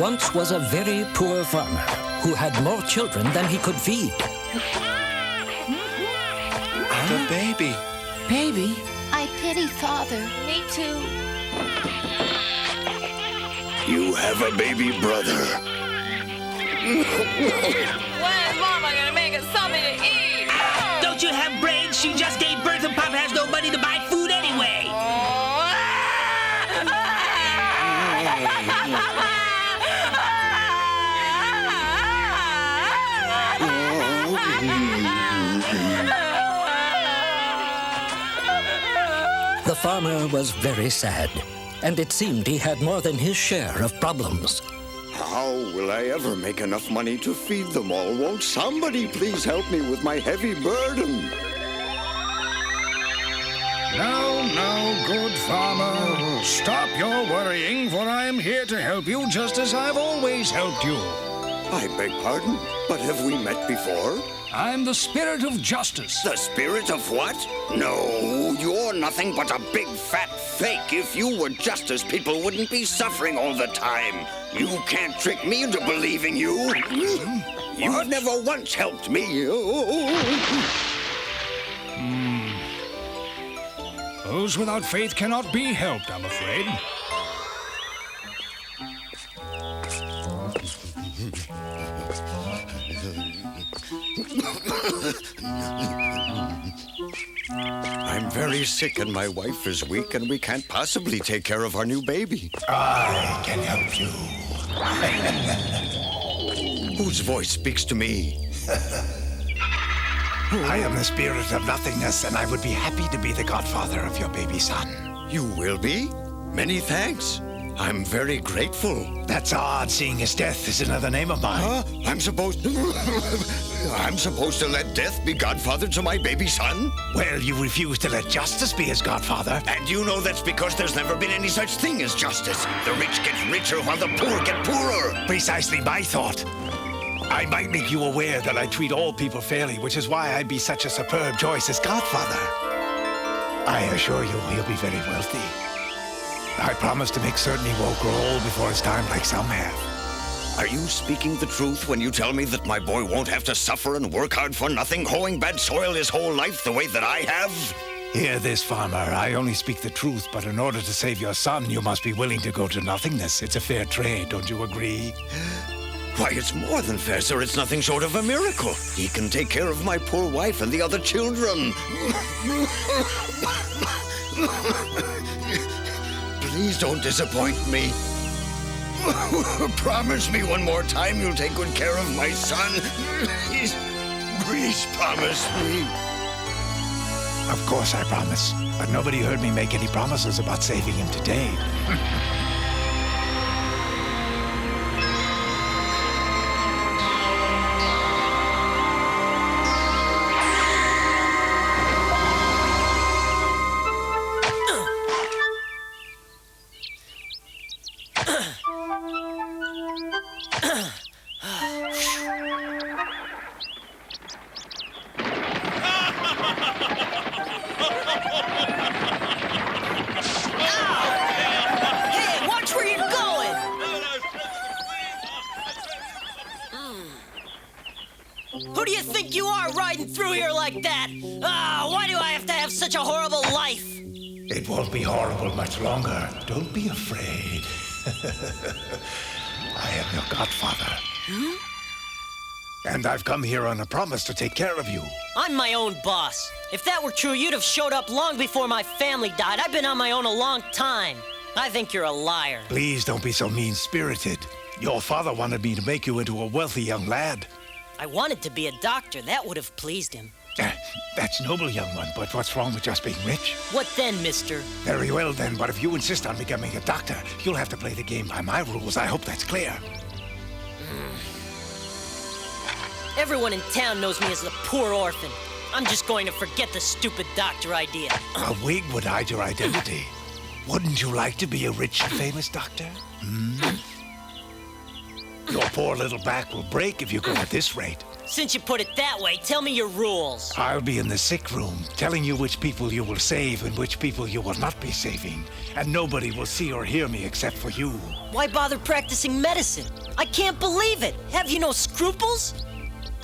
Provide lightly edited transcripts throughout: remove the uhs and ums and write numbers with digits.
once was a very poor farmer who had more children than he could feed. The baby. Baby? I pity Father. Me too. You have a baby brother. When's Mama gonna make us something to eat? Don't you have brains? She just gave birth and Pop has no money to buy food anyway. The farmer was very sad, and it seemed he had more than his share of problems. How will I ever make enough money to feed them all? Won't somebody please help me with my heavy burden? Now, good farmer, stop your worrying, for I am here to help you just as I've always helped you. I beg pardon, but have we met before? I'm the spirit of justice. The spirit of what? No, you're nothing but a big fat fake. If you were justice, people wouldn't be suffering all the time. You can't trick me into believing you. You've never once helped me. Those without faith cannot be helped, I'm afraid. I'm very sick and my wife is weak and we can't possibly take care of our new baby. I can help you. Whose voice speaks to me? I am the spirit of nothingness, and I would be happy to be the godfather of your baby son. You will be? Many thanks. I'm very grateful. That's odd, seeing as death is another name of mine. Huh? I'm supposed to let death be godfather to my baby son? Well, you refuse to let justice be his godfather. And you know that's because there's never been any such thing as justice. The rich get richer while the poor get poorer. Precisely my thought. I might make you aware that I treat all people fairly, which is why I'd be such a superb choice as godfather. I assure you he'll be very wealthy. I promise to make certain he won't grow old before his time like some have. Are you speaking the truth when you tell me that my boy won't have to suffer and work hard for nothing, hoeing bad soil his whole life the way that I have? Hear this, farmer. I only speak the truth, but in order to save your son, you must be willing to go to nothingness. It's a fair trade, don't you agree? Why, it's more than fair, sir. It's nothing short of a miracle. He can take care of my poor wife and the other children. Please don't disappoint me. Promise me one more time you'll take good care of my son. Please promise me. Of course I promise, but nobody heard me make any promises about saving him today. Who do you think you are riding through here like that? Why do I have to have such a horrible life? It won't be horrible much longer. Don't be afraid. I am your godfather. Hmm? And I've come here on a promise to take care of you. I'm my own boss. If that were true, you'd have showed up long before my family died. I've been on my own a long time. I think you're a liar. Please don't be so mean-spirited. Your father wanted me to make you into a wealthy young lad. I wanted to be a doctor. That would have pleased him. That's noble, young one, but what's wrong with just being rich? What then, mister? Very well, then, but if you insist on becoming a doctor, you'll have to play the game by my rules. I hope that's clear. Everyone in town knows me as the poor orphan. I'm just going to forget the stupid doctor idea. A wig would hide your identity. Wouldn't you like to be a rich and famous doctor? Your poor little back will break if you go at this rate. Since you put it that way, tell me your rules. I'll be in the sick room, telling you which people you will save and which people you will not be saving. And nobody will see or hear me except for you. Why bother practicing medicine? I can't believe it. Have you no scruples?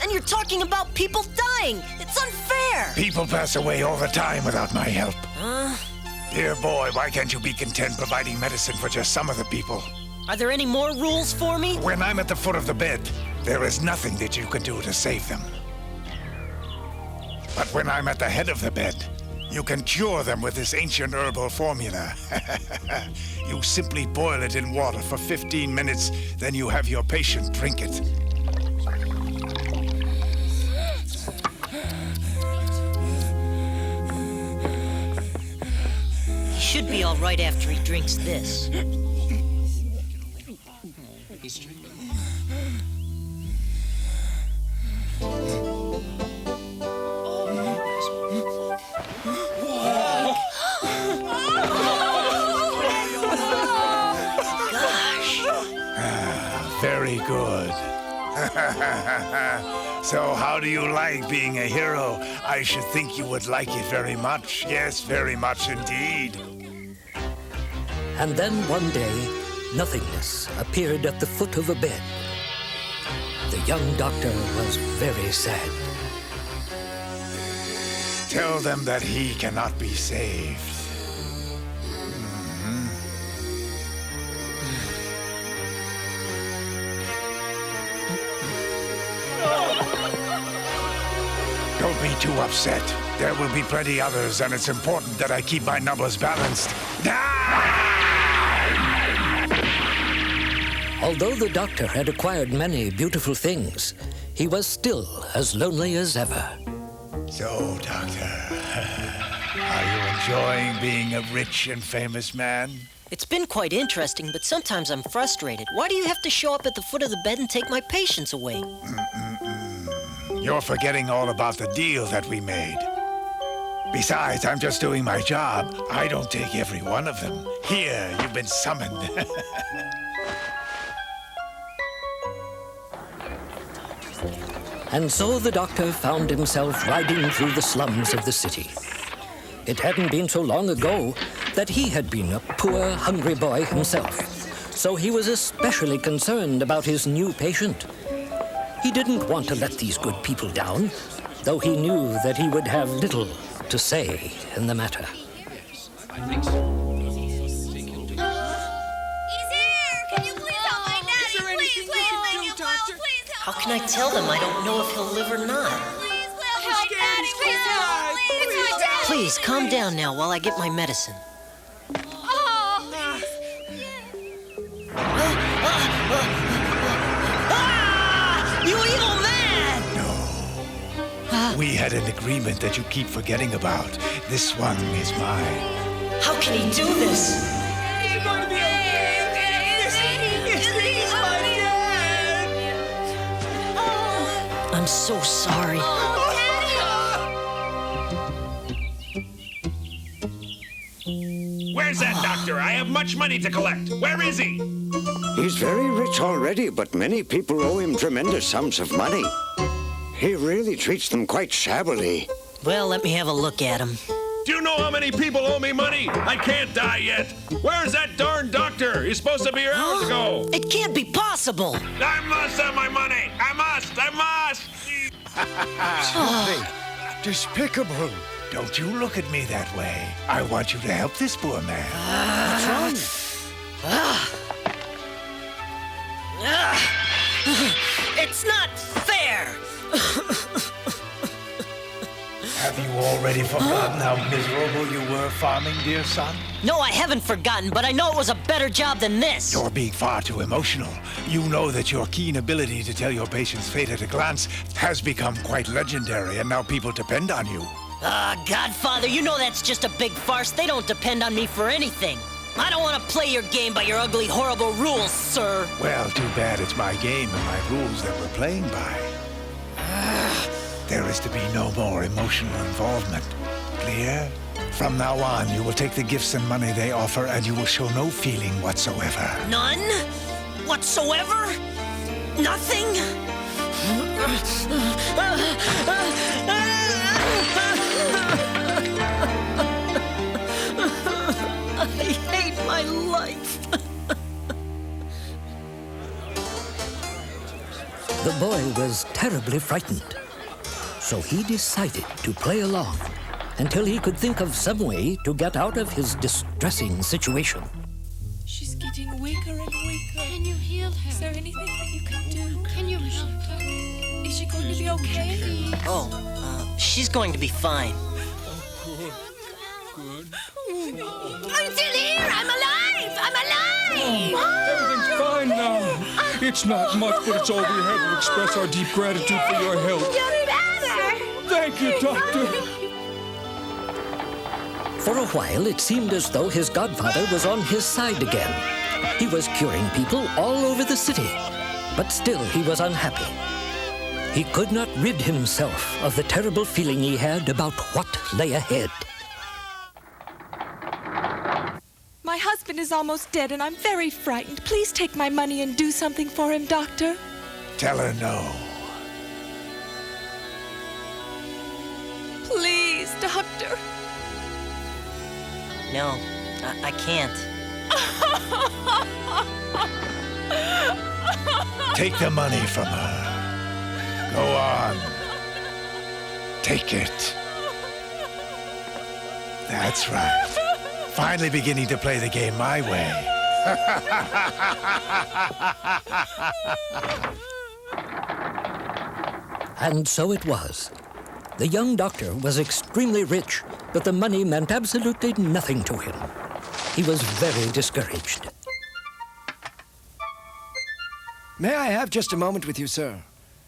And you're talking about people dying. It's unfair. People pass away all the time without my help. Dear boy, why can't you be content providing medicine for just some of the people? Are there any more rules for me? When I'm at the foot of the bed, there is nothing that you can do to save them. But when I'm at the head of the bed, you can cure them with this ancient herbal formula. You simply boil it in water for 15 minutes, then you have your patient drink it. He should be all right after he drinks this. Very good. So how do you like being a hero? I should think you would like it very much. Yes, very much indeed. And then one day, nothingness appeared at the foot of a bed. The young doctor was very sad. Tell them that he cannot be saved. Don't be too upset. There will be plenty others, and it's important that I keep my numbers balanced. Although the doctor had acquired many beautiful things, he was still as lonely as ever. So, Doctor, are you enjoying being a rich and famous man? It's been quite interesting, but sometimes I'm frustrated. Why do you have to show up at the foot of the bed and take my patients away? You're forgetting all about the deal that we made. Besides, I'm just doing my job. I don't take every one of them. Here, you've been summoned. And so the doctor found himself riding through the slums of the city. It hadn't been so long ago that he had been a poor, hungry boy himself, so he was especially concerned about his new patient. He didn't want to let these good people down, though he knew that he would have little to say in the matter. He's here! Can you please help my daddy? Please, make him well. Please help. How can I tell them I don't know if he'll live or not? Please help my daddy. Please help. Please, my daddy. Please, calm down now while I get my medicine. You evil man! We had an agreement that you keep forgetting about. This one is mine. How can he do this? You're going to be okay. He's my dad. I'm so sorry. Where's that doctor? I have much money to collect. Where is he? He's very rich already, but many people owe him tremendous sums of money. He really treats them quite shabbily. Well, let me have a look at him. Do you know how many people owe me money? I can't die yet. Where's that darn doctor? He's supposed to be here hours ago. It can't be possible. I must have my money. I must. Despicable. Don't you look at me that way. I want you to help this poor man. What's wrong? It's not fair. Have you already forgotten how miserable you were farming, dear son? No, I haven't forgotten, but I know it was a better job than this. You're being far too emotional. You know that your keen ability to tell your patient's fate at a glance has become quite legendary, and now people depend on you. Godfather, you know that's just a big farce. They don't depend on me for anything. I don't want to play your game by your ugly, horrible rules, sir. Well, too bad it's my game and my rules that we're playing by. There is to be no more emotional involvement. Clear? From now on, you will take the gifts and money they offer, and you will show no feeling whatsoever. None? Whatsoever? Nothing? I hate my life. The boy was terribly frightened, so he decided to play along until he could think of some way to get out of his distressing situation. She's getting weaker and weaker. Can you heal her? Is there anything that you can do? Can you help her? Is she going to be okay? Oh, she's going to be fine. I'm still here! I'm alive! I'm alive! Everything's fine now. It's not much, but it's all we have to express our deep gratitude for your help. You're better! Thank you, Doctor. For a while, it seemed as though his godfather was on his side again. He was curing people all over the city, but still he was unhappy. He could not rid himself of the terrible feeling he had about what lay ahead. My husband is almost dead and I'm very frightened. Please take my money and do something for him, Doctor. Tell her no. Please, Doctor. No, I can't. Take the money from her. Go on. Take it. That's right. Finally beginning to play the game my way. And so it was. The young doctor was extremely rich, but the money meant absolutely nothing to him. He was very discouraged. May I have just a moment with you, sir?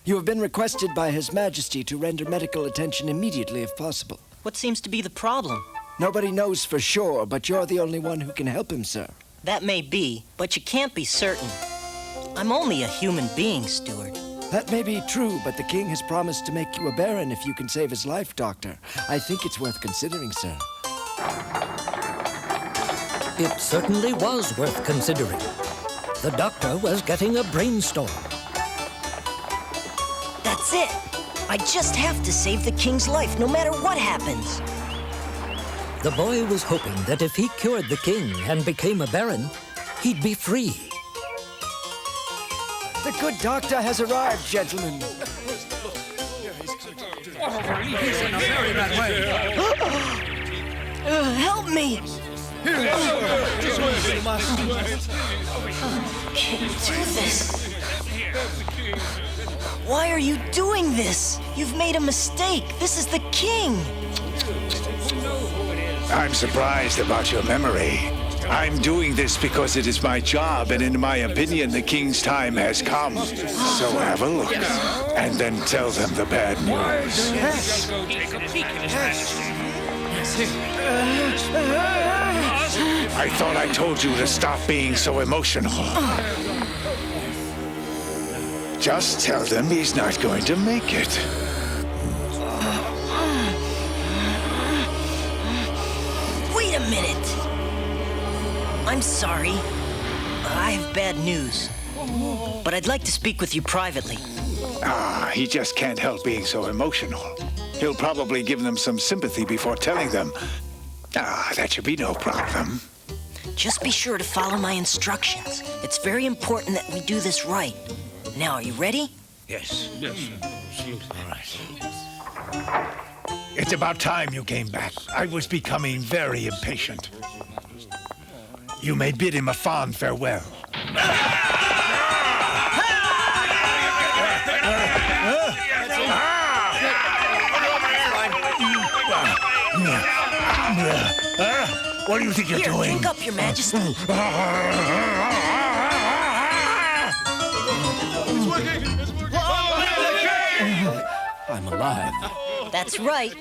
You have been requested by His Majesty to render medical attention immediately if possible. What seems to be the problem? Nobody knows for sure, but you're the only one who can help him, sir. That may be, but you can't be certain. I'm only a human being, Steward. That may be true, but the king has promised to make you a baron if you can save his life, Doctor. I think it's worth considering, sir. It certainly was worth considering. The doctor was getting a brainstorm. That's it. I just have to save the king's life, no matter what happens. The boy was hoping that if he cured the king and became a baron, he'd be free. The good doctor has arrived, gentlemen. He's in a very bad way. Help me! Can't do this. Why are you doing this? You've made a mistake. This is the king. I'm surprised about your memory. I'm doing this because it is my job, and in my opinion, the king's time has come. So have a look, and then tell them the bad news. I thought I told you to stop being so emotional. Just tell them he's not going to make it. Wait a minute. I'm sorry. I have bad news. But I'd like to speak with you privately. He just can't help being so emotional. He'll probably give them some sympathy before telling them. That should be no problem. Just be sure to follow my instructions. It's very important that we do this right. Now, are you ready? Yes. All right. It's about time you came back. I was becoming very impatient. You may bid him a fond farewell. What do you think you're doing? Drink up, Your Majesty. I'm alive. That's right.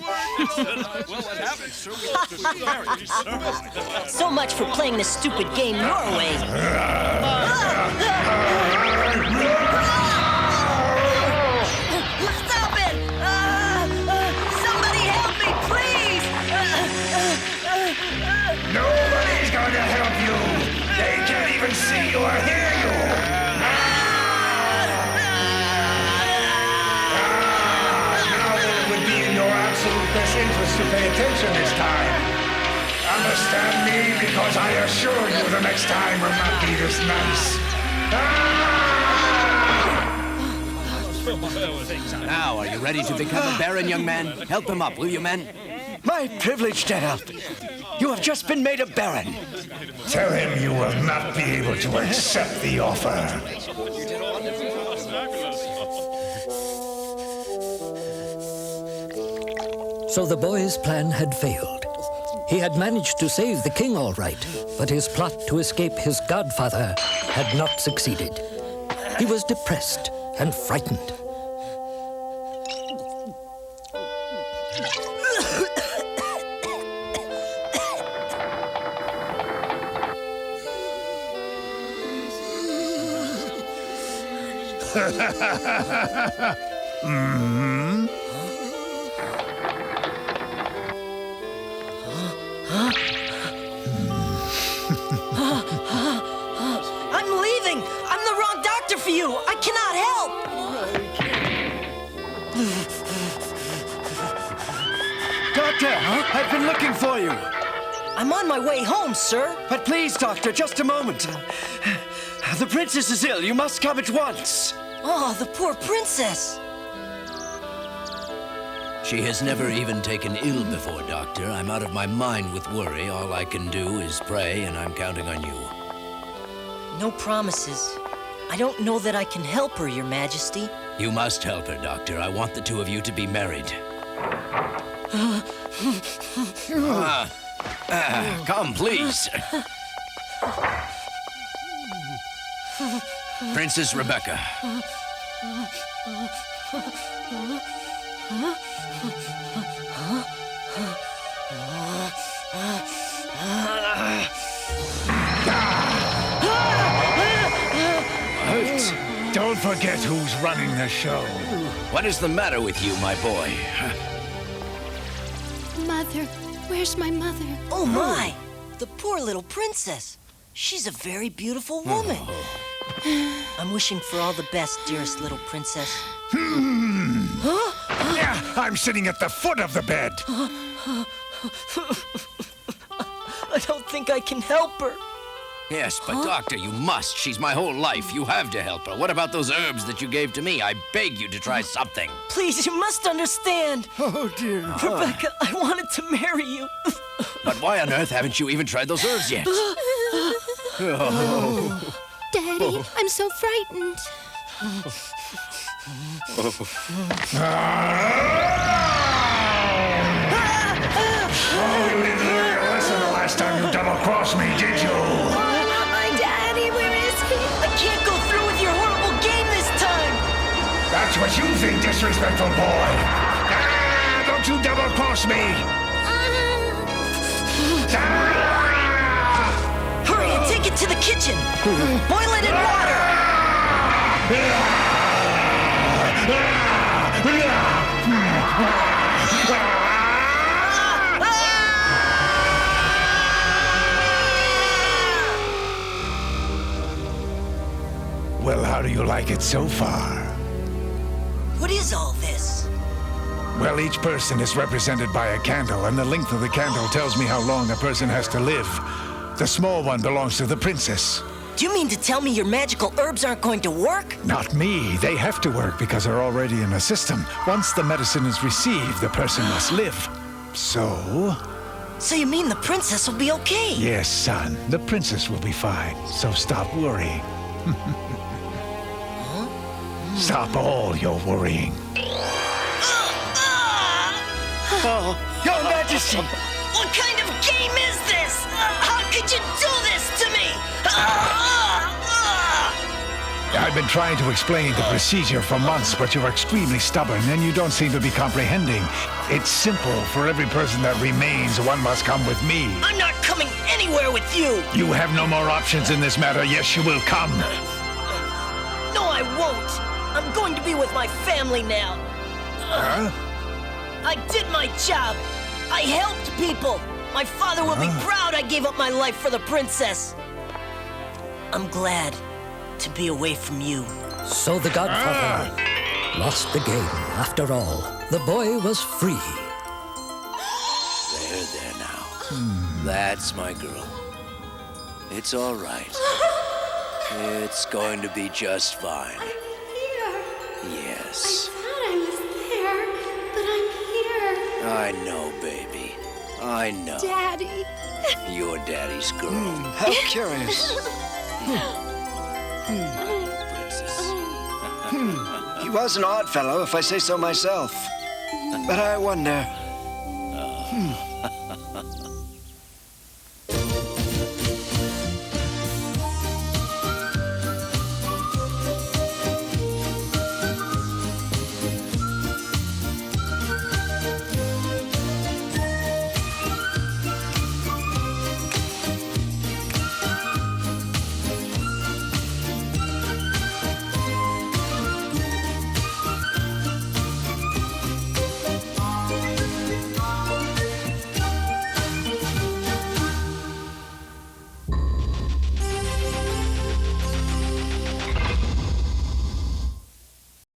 So much for playing this stupid game your way. Stop it! Somebody help me, please! Nobody's going to help you. They can't even see you or hear you. to pay attention this time. Understand me, because I assure you the next time will not be this nice. Now, are you ready to become a baron, young man? Help him up, will you, men? My privilege to help. You have just been made a baron. Tell him you will not be able to accept the offer. So the boy's plan had failed. He had managed to save the king all right, but his plot to escape his godfather had not succeeded. He was depressed and frightened. I'm leaving! I'm the wrong doctor for you! I cannot help! Doctor, I've been looking for you. I'm on my way home, sir. But please, Doctor, just a moment. The princess is ill. You must come at once. Oh, the poor princess. She has never even taken ill before, Doctor. I'm out of my mind with worry. All I can do is pray, and I'm counting on you. No promises. I don't know that I can help her, Your Majesty. You must help her, Doctor. I want the two of you to be married. Come, please. Princess Rebecca. Don't forget who's running the show. What is the matter with you, my boy? Mother, where's my mother? Oh, my! The poor little princess. She's a very beautiful woman. I'm wishing for all the best, dearest little princess. Yeah, I'm sitting at the foot of the bed. I don't think I can help her. Yes, but Doctor, you must. She's my whole life. You have to help her. What about those herbs that you gave to me? I beg you to try something. Please, you must understand. Oh, dear. Rebecca, I wanted to marry you. But why on earth haven't you even tried those herbs yet? Daddy, I'm so frightened. Oh, you didn't learn your lesson the last time you double-crossed me, did you? My daddy, where is he? I can't go through with your horrible game this time. That's what you think, disrespectful boy. Don't you double-cross me. Hurry and take it to the kitchen. Boil it in water. Well, how do you like it so far? What is all this? Well, each person is represented by a candle, and the length of the candle tells me how long a person has to live. The small one belongs to the princess. Do you mean to tell me your magical herbs aren't going to work? Not me. They have to work because they're already in the system. Once the medicine is received, the person must live. So? So you mean the princess will be okay? Yes, son. The princess will be fine. So stop worrying. Stop all your worrying. Your Majesty! What kind of game is this? How could you do this to me? I've been trying to explain the procedure for months, but you're extremely stubborn and you don't seem to be comprehending. It's simple. For every person that remains, one must come with me. I'm not coming anywhere with you. You have no more options in this matter. Yes, you will come. No, I won't. I'm going to be with my family now. Huh? I did my job. I helped people. My father will be proud I gave up my life for the princess. I'm glad to be away from you. So the Godfather lost the game after all. The boy was free. her there now. That's my girl. It's all right. It's going to be just fine. I'm here. Yes. I thought I was there, but I'm here. I know, baby. I know. Daddy. You're Daddy's girl. How curious. Princess. He was an odd fellow, if I say so myself. But I wonder.